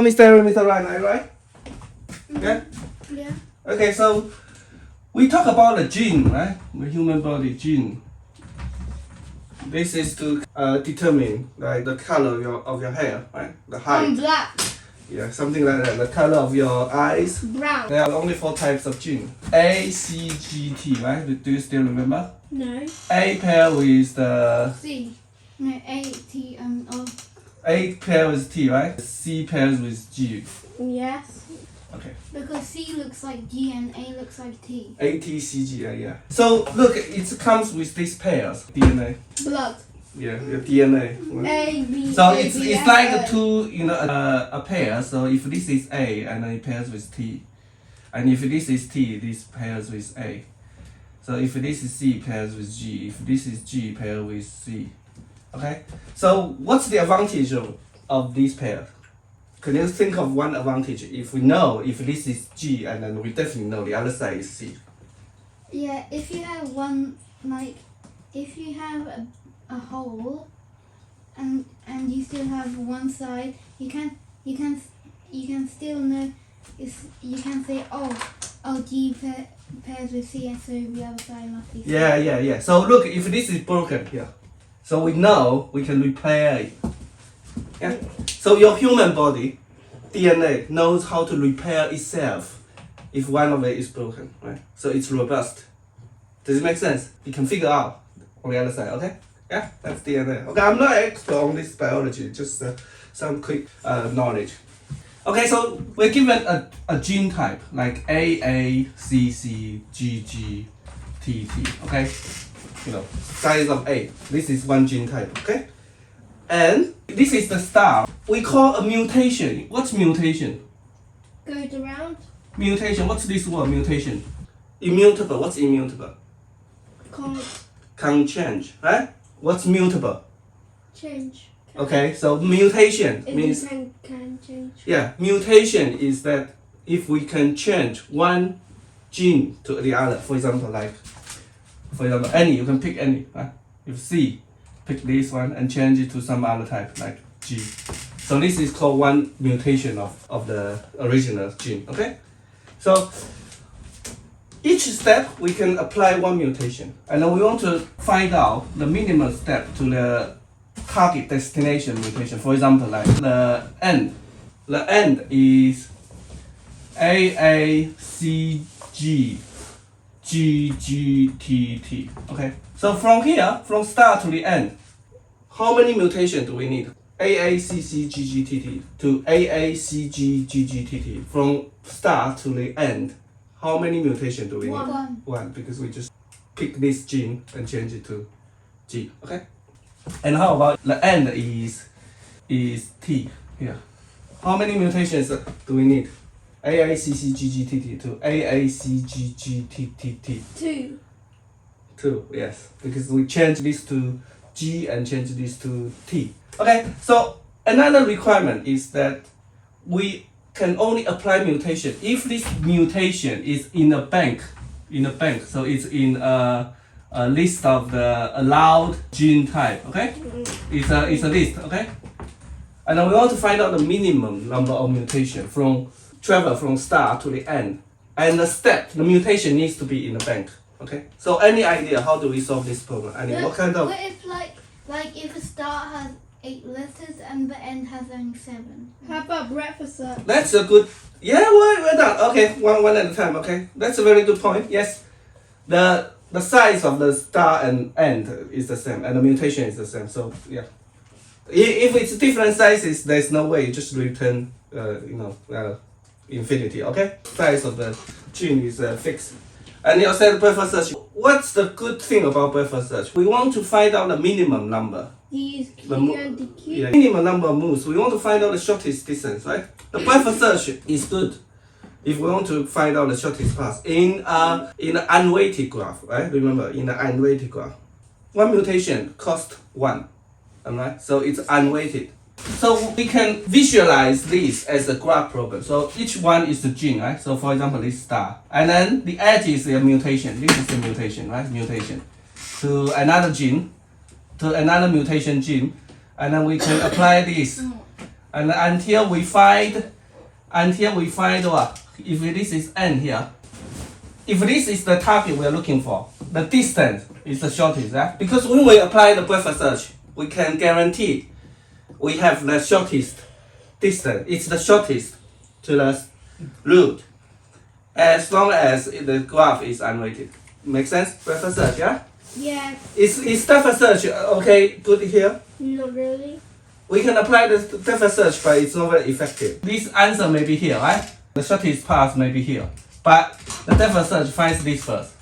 Mr. Ryan, are you right? Yeah? Yeah. Okay, so we talk about the gene, right? The human body gene. This is to determine like the color of your hair, right? The height. Black. Yeah, something like that. The color of your eyes. Brown. There are only 4 types of gene. A, C, G, T, right? Do you still remember? No. A pair with the C. No, A, T, O. A pair with T, right? C pairs with G. Yes. Okay. Because C looks like G and A looks like T. A, T, C, G, yeah. So look, it comes with these pairs, DNA. Blood. Yeah, your DNA. A, B, So A, it's B, it's F, like O. two, a pair. So if this is A and then it pairs with T, and if this is T, this pairs with A. So if this is C, pairs with G. If this is G, pair with C. Okay. So what's the advantage of these pairs? Can you think of one advantage? If we know if this is G, and then we definitely know the other side is C. Yeah, if you have one, like, if you have a hole, and you still have one side, you can still know. You can say G pairs with C, and so the other side must be C. Yeah. So look, if this is broken here, so we know we can repair it. Yeah. So your human body, DNA, knows how to repair itself if one of it is broken, right? So it's robust. Does it make sense? You can figure out on the other side, okay? Yeah, that's DNA. Okay, I'm not an expert on this biology, just some quick knowledge. Okay, so we're given a gene type like A, C, C, G, G, T, T, okay? Size of A. This is one gene type, okay? And this is the star. We call a mutation. What's mutation? Goes around. Mutation, what's this word, mutation? Immutable, what's immutable? Can change, right? What's mutable? Change. Okay, so mutation means... Can change. Yeah, mutation is that if we can change one gene to the other, for example, any, you can pick any, right? If C, pick this one and change it to some other type, like G. So this is called one mutation of the original gene, okay? So each step we can apply one mutation, and then we want to find out the minimum step to the target destination mutation. For example, like the end. The end is AACG GGTT. Okay. So from here, from start to the end, how many mutations do we need? AACCGGTT to AACGGTT. From start to the end, how many mutations do we need? One, because we just pick this gene and change it to G. Okay. And how about the end is T here? How many mutations do we need? AACCGGTT to AACGGTT. Two, yes, because we change this to G and change this to T. Okay, so another requirement is that we can only apply mutation if this mutation is in a bank. So it's in a list of the allowed gene type. Okay, it's a list. Okay, and then we want to find out the minimum number of mutation from start to the end, and the mutation needs to be in the bank. Okay, so any idea how do we solve this problem? What kind of? What if if the start has 8 letters and the end has only 7? How about breakfast? That's a good. Yeah, we're done. Okay, one at a time. Okay, that's a very good point. Yes, the size of the start and end is the same, and the mutation is the same. So yeah, if it's different sizes, there's no way. You just return, infinity. Okay, size of the gene is fixed. And you said breadth search. What's the good thing about breadth search? We want to find out the minimum number. Minimum number of moves. We want to find out the shortest distance, right? The breadth search is good if we want to find out the shortest path in an unweighted graph, right? Remember, in an unweighted graph, one mutation costs 1, alright? So it's unweighted. So we can visualize this as a graph problem. So each one is a gene, right? So for example, this star. And then the edge is a mutation. This is a mutation, right? Mutation. To another gene, to another mutation gene. And then we can apply this. And until we find And here we find what? If this is n here, if this is the target we are looking for, the distance is the shortest, right? Because when we apply the breadth search, we can guarantee we have the shortest distance. It's the shortest to the root, as long as the graph is unweighted. Make sense? Breadth search, yeah? Yeah, Is depth search okay? Put it here. not really. We can apply the depth search, but it's not very effective. This answer may be here, right? The shortest path may be here, but the depth search finds this first,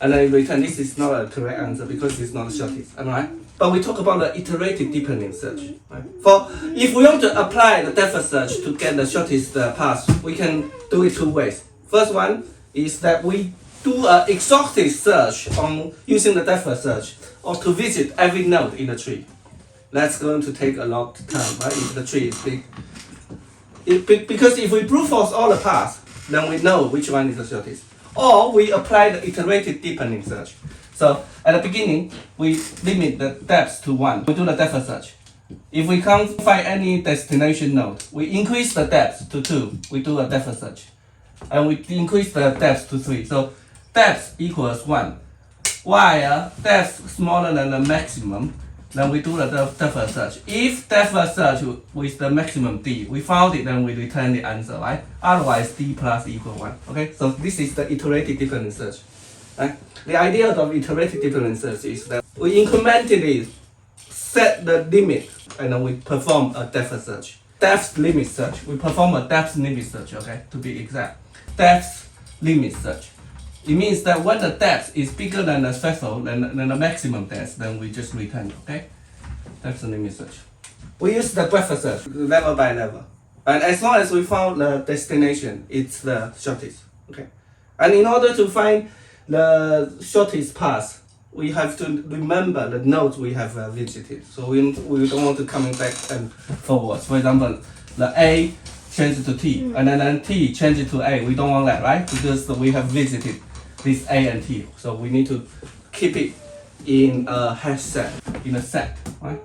and then return. This is not a correct answer because it's not the shortest, alright? But we talk about the iterative deepening search. Right? For if we want to apply the depth search to get the shortest path, we can do it two ways. First one is that we do an exhaustive search on using the depth search, or to visit every node in the tree. That's going to take a lot of time, right? If the tree is big. Because if we brute force all the paths, then we know which one is the shortest. Or we apply the iterative deepening search. So at the beginning, we limit the depth to 1. We do the depth search. If we can't find any destination node, we increase the depth to 2. We do a depth search. And we increase the depth to 3. So depth equals 1. While depth smaller than the maximum, then we do the depth search. If depth search with the maximum d, we found it, then we return the answer, right? Otherwise, d plus equal 1. Okay, so this is the iterative deepening search. Right? The idea of iterative deepening search is that we incrementally set the limit and then we perform a depth search. Depth limit search. We perform a depth limit search, okay, to be exact. Depth limit search. It means that when the depth is bigger than the threshold, than the maximum depth, then we just return, okay? That's the limit search. We use the breadth search, level by level. And as long as we found the destination, it's the shortest, okay? And in order to find the shortest path, we have to remember the nodes we have visited. So we don't want to coming back and forwards. For example, the A change to T, and then T change to A. We don't want that, right? Because we have visited this A and T. So we need to keep it in a hash set, in a set, right?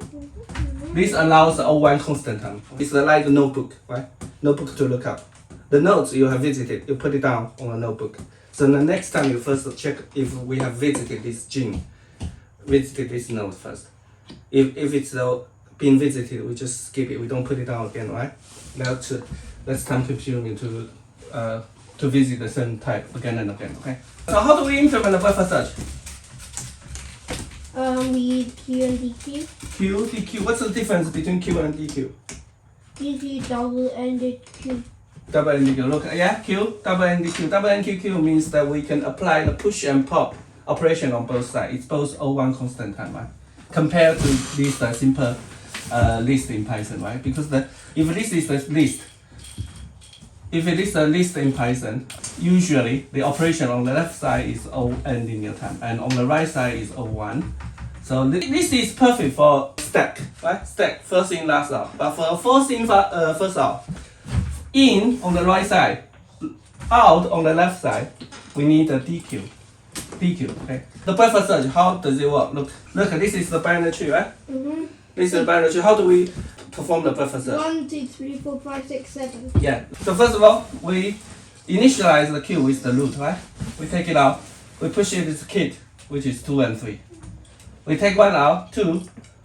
This allows the O1 constant time. It's like a notebook, right? Notebook to look up. The nodes you have visited, you put it down on a notebook. So the next time you first check if we have visited this gene, visited this node first. If it's been visited, we just skip it. We don't put it down again, right? That's time consuming to visit the same type again and again. Okay. So how do we implement the breadth search? We use Q and DQ. Q, DQ. What's the difference between Q and DQ? Usually double-ended Q. Double NDQ. Look, yeah, Q, double NDQ. Double NDQ means that we can apply the push and pop operation on both sides. It's both O1 constant time, right? Compared to this simple list in Python, right? Because if this is the list, if it is a list in Python, usually the operation on the left side is O n linear time, and on the right side is O1. So this is perfect for stack, right? Stack, first in, last out. But for first in, first out, in on the right side, out on the left side, we need a DQ. DQ, okay? The breadth search, how does it work? Look, this is the binary tree, right? Mm-hmm. This is the binary tree. How do we perform the breadth search? 1, 2, 3, 4, 5, 6, 7. Yeah. So first of all, we initialize the queue with the root, right? We take it out. We push it its kit, which is 2 and 3. We take 1 out, 2,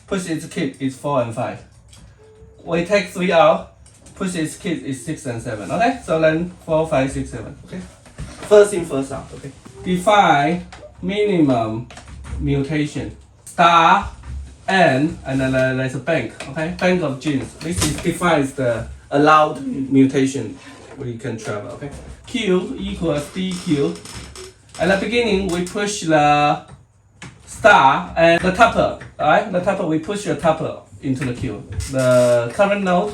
push its kit is 4 and 5. We take 3 out, push its kit is 6 and 7. Okay? So then 4, 5, 6, 7. Okay? First in, first out. Okay? Define minimum mutation. Star n, and then there's a bank. Okay? Bank of genes. Defines the allowed mutation we can travel. Okay? Q equals DQ. At the beginning, we push the star and the tuple. Alright? The tuple, we push the tuple into the queue. The current node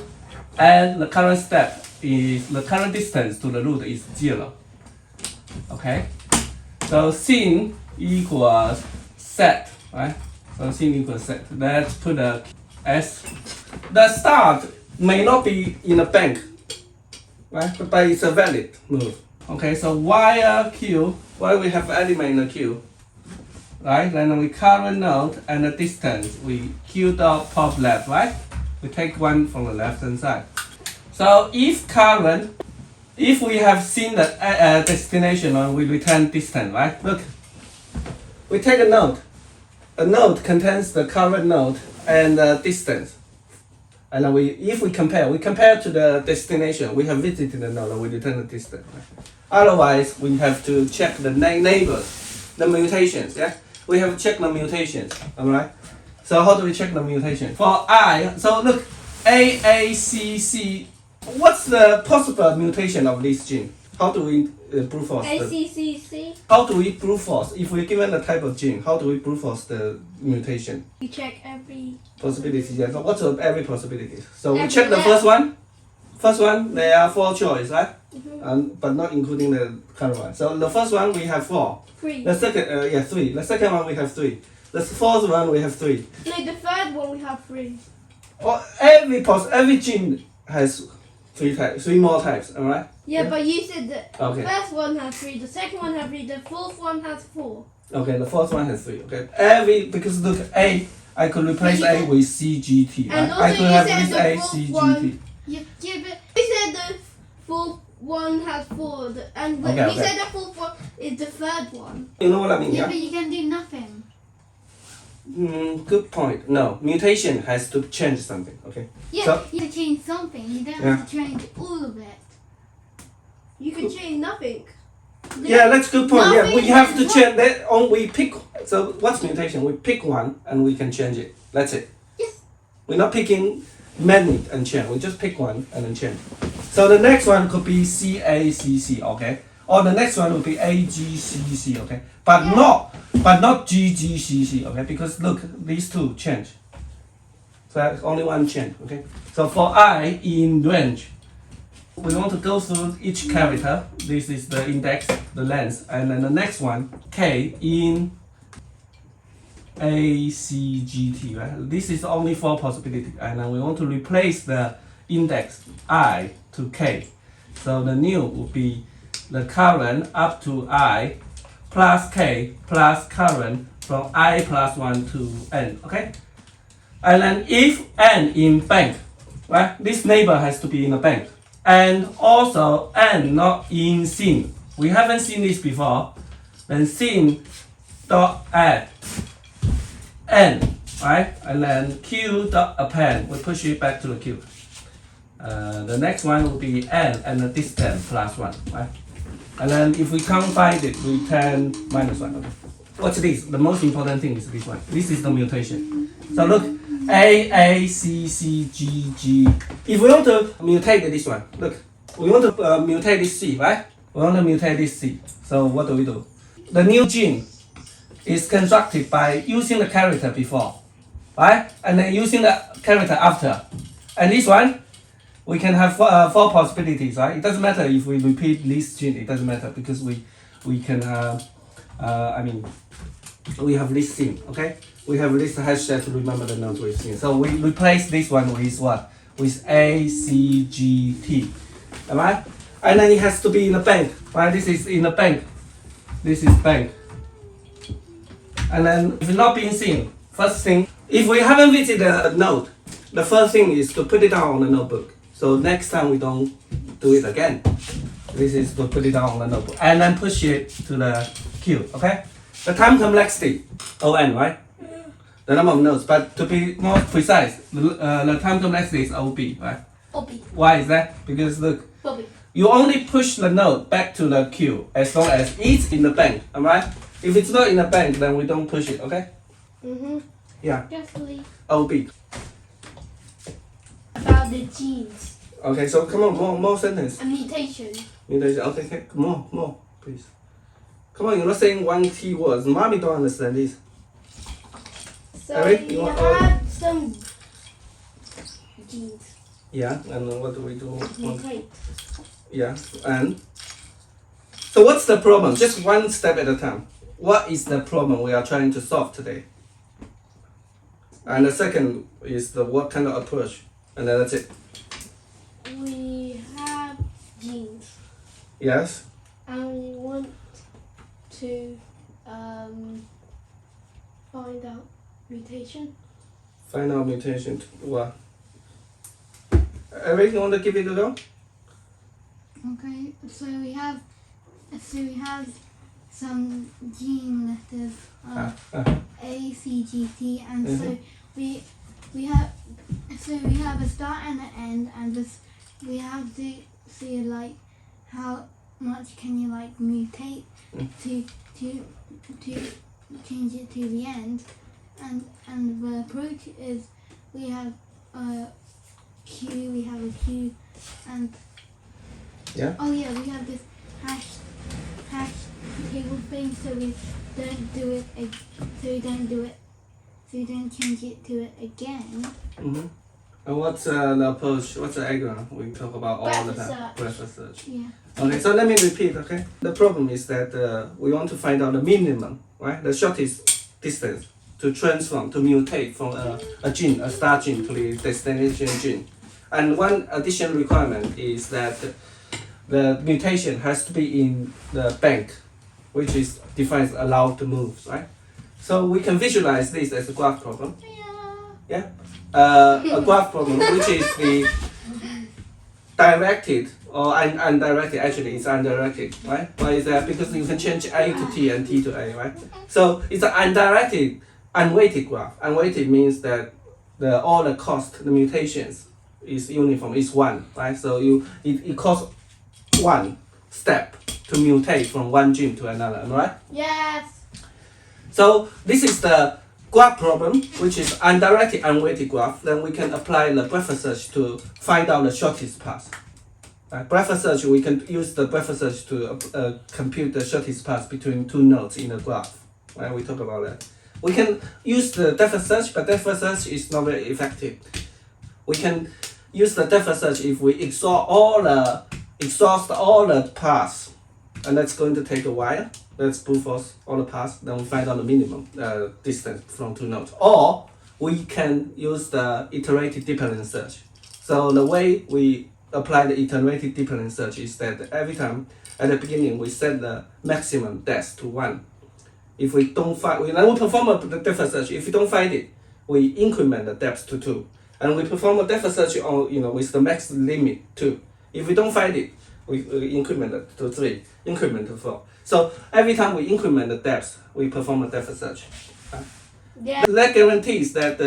and the current step is the current distance to the root is 0. Okay? So sin equals set, right? So sin equals set. Let's put a S. The start may not be in a bank, right? But it's a valid move. Okay, so while Q, while we have element in the queue, right? Then we current node and the distance, we Q dot pop left, right? We take 1 from the left hand side. So if current, if we have seen the destination and we return distance, right? Look, we take a node. A node contains the current node and the distance. And then if we compare to the destination. We have visited the node and we return the distance. Right? Otherwise, we have to check the neighbors, the mutations. Yeah, we have to check the mutations. Alright. So how do we check the mutation? For I, so look, AACC. What's the possible mutation of this gene? How do we brute force? ACCC. How do we brute force? If we're given the type of gene, how do we brute force the mutation? You check every Possibility, yeah. So what's every possibility? So we Every check the letter. first one. First one, there are 4 choices, right? Mm-hmm. But not including the current one. So the first one we have 4. 3. The second, 3. The second one we have 3. The fourth one we have 3. No, the third one we have 3. Or every gene has 3 more types, alright? Yeah, but you said the Okay. first one has 3, the second one has 3, the fourth one has 4. Okay, the fourth one has 3. Okay, because look, A, I could replace But you A with CGT. And Right? also I could you have said this the A fourth CGT. one. Yeah, but you said the fourth one has 4, and Okay, you okay. said the fourth one is the third one. You know what I mean? Yeah, Yeah. but you can do nothing. Good point. No, mutation has to change something. Okay. Yeah, So- you have to change something. You don't Yeah. have to change all of it. You can change nothing. Yeah, that's good point. Yeah, we Nothing have to is change that. We pick. So what's mutation? We pick one and we can change it. That's it. Yes. We're not picking many and change. We just pick one and then change. So the next one could be CACC. Okay. Or the next one would be AGCC. Okay. But Yeah. not GGCC. Okay. Because look, these two change. So there's only one change. Okay. So for I in range, we want to go through each character. This is the index, the length, and then the next one, K in ACGT, right? This is only 4 possibility, and then we want to replace the index I to K. So the new would be the current up to I plus K plus current from I plus 1 to N, okay? And then if N in bank, right? This neighbor has to be in a bank. And also N not in scene. We haven't seen this before. Then scene dot add N, right? And then Q dot append. We push it back to the Q. The next one will be N and the distance plus 1, right? And then if we combine it, we return minus 1. Okay. What's this? The most important thing is this one. This is the mutation. So look, A, A, C, C, G, G. If we want to mutate this one, look, we want to mutate this C, right? We want to mutate this C. So what do? The new gene is constructed by using the character before, right? And then using the character after. And this one, we can have 4 possibilities, right? It doesn't matter if we repeat this gene, it doesn't matter because we can, we have this thing, okay? We have this hashtag to remember the nodes we've seen. So we replace this one with what? With A, C, G, T. Alright? And then it has to be in a bank, right? This is in a bank. This is bank. And then if it's not being seen, first thing, if we haven't visited a node, the first thing is to put it down on the notebook. So next time we don't do it again. This is to put it down on the notebook. And then push it to the queue, okay? The time complexity, ON, right? The number of nodes, but to be more precise, the time complexity is OB, right? OB. Why is that? Because look, OB. you only push the node back to the queue as long as it's in the bank, alright? If it's not in the bank, then we don't push it, okay? Mm-hmm. Yeah, Just leave. OB. About the genes. Okay, so come on, more sentence. A mutation. Okay, more, please. Come on, you're not saying one key words. Mommy don't understand this. So Eric, you you want- have some genes. Yeah, and what do we do? Mutate. Yeah, and so what's the problem? Just one step at a time. What is the problem we are trying to solve today? And the second is the what kind of approach, and then that's it. We have genes, Yes. and we want to find out mutation. Find out mutation. What? Eric, you want to give it a go? Okay, so we have some gene letters A, C, G, T, and so we have a start and an end, and this we have to see like how much can you like mutate to change it to the end, and the approach is we have a Q, and oh yeah, we have this hash table thing, so we don't do it, so we don't change it to it again. And what's the approach? What's the algorithm? We talk about all the time. Breadth search. Yeah. Okay, so let me repeat. Okay, the problem is that we want to find out the minimum, right? The shortest distance to transform, to mutate from a gene, a start gene, to the destination gene. And one additional requirement is that the mutation has to be in the bank, which is defines allowed to move, right? So we can visualize this as a graph problem. Yeah. A graph problem, which is the directed or undirected. Actually, it's undirected, right? Why is that? Because you can change A to T and T to A, right? So it's an undirected, unweighted graph. Unweighted means that all the cost, the mutations, is uniform. It's 1, right? So it costs 1 step to mutate from one gene to another, am I right? Yes. So this is the graph problem, which is undirected, unweighted graph. Then we can apply the breadth search to find out the shortest path. Breadth search, we can use the breadth search to compute the shortest path between 2 nodes in the graph. Right? We talk about that. We can use the depth search, but depth search is not very effective. We can use the depth search if we exhaust all the paths, and that's going to take a while. Let's brute force all the paths, then we find out the minimum distance from 2 nodes. Or we can use the iterative deepening search. So the way we apply the iterative deepening search is that every time at the beginning we set the maximum depth to 1. If we don't find, we perform a depth search. If we don't find it, we increment the depth to 2, and we perform a depth search on with the max limit 2. If we don't find it, we increment it to 3, increment to 4. So every time we increment the depth, we perform a depth search. Yeah. That guarantees that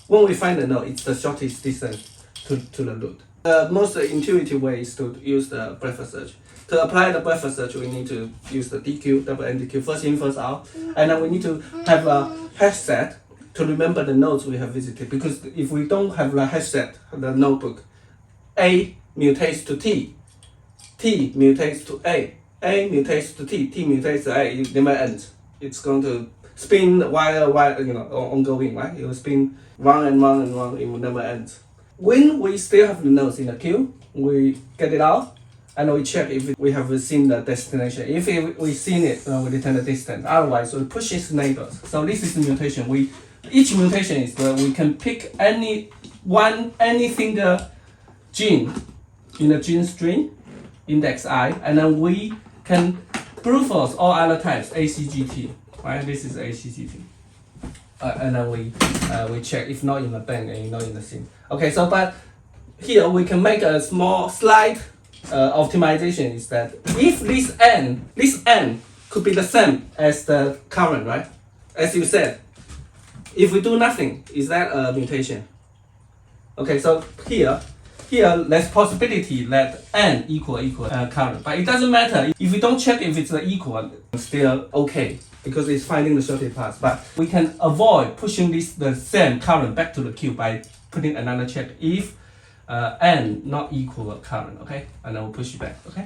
when we find the node, it's the shortest distance to the root. The most intuitive way is to use the breadth search. To apply the breadth search, we need to use the DQ, double NDQ, first in, first out, and then we need to have a hash set to remember the nodes we have visited. Because if we don't have the hash set, the notebook, A mutates to T, T mutates to A mutates to T mutates to A, it never ends. It's going to spin while ongoing, right? It will spin round and round and round, it will never end. When we still have the nodes in the queue, we get it out and we check if we have seen the destination. If we've seen it, we return the distance. Otherwise, we push its neighbors. So this is the mutation. Each mutation is where we can pick any single gene in the gene string, index I, and then we can brute force all other types, ACGT, right? This is ACGT. And then we check if not in the bank and not in the sim. Okay, so but here we can make a slight optimization is that if this n could be the same as the current, right? As you said, if we do nothing, is that a mutation? Okay, so here there's possibility that n equal current, but it doesn't matter if we don't check if it's equal, it's still okay because it's finding the shortest path. But we can avoid pushing the same current back to the queue by putting another check if n not equal current, okay, and then we'll push it back, okay.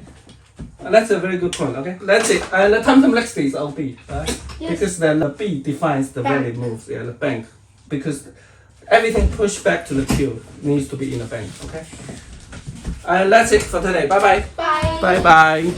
And that's a very good point, okay. That's it. And the time complexity is OB, right? Yes. Because then the B defines the valid moves, the bank, because everything pushed back to the queue needs to be in the bank, okay? And that's it for today. Bye bye. Bye. Bye bye.